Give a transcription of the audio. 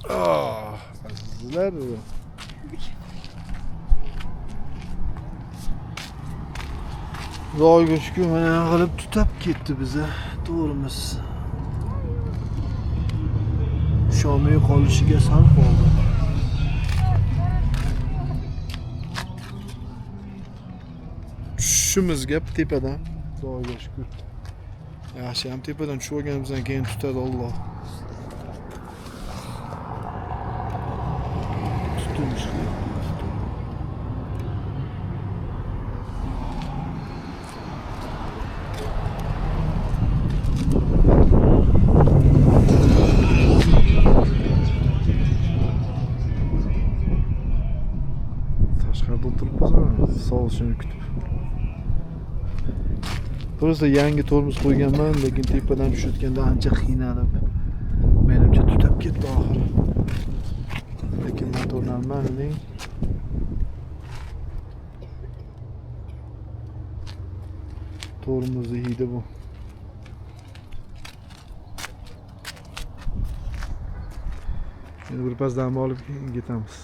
Azizlar. Xudoga mana qilib tutab ketdi bizni to'g'rimiz. Usholmay qolishiga sal qoldi. Tushimiz gap tepadan. Xudoga shukr. Yaxshi ham tepadan tushib olganimizdan keyin tutadi Alloh. Tutmuş. Tashqarida o'tiribmiz, sovushini kutib. To'g'risi yangi tormoz qo'yganman, lekin tepadan tushayotganda ancha qiynalib, menimcha tutab ketdi oxiri. Lekin motor normalniy. Tormozi hidi bu. Endi bir pas dam olib ketamiz.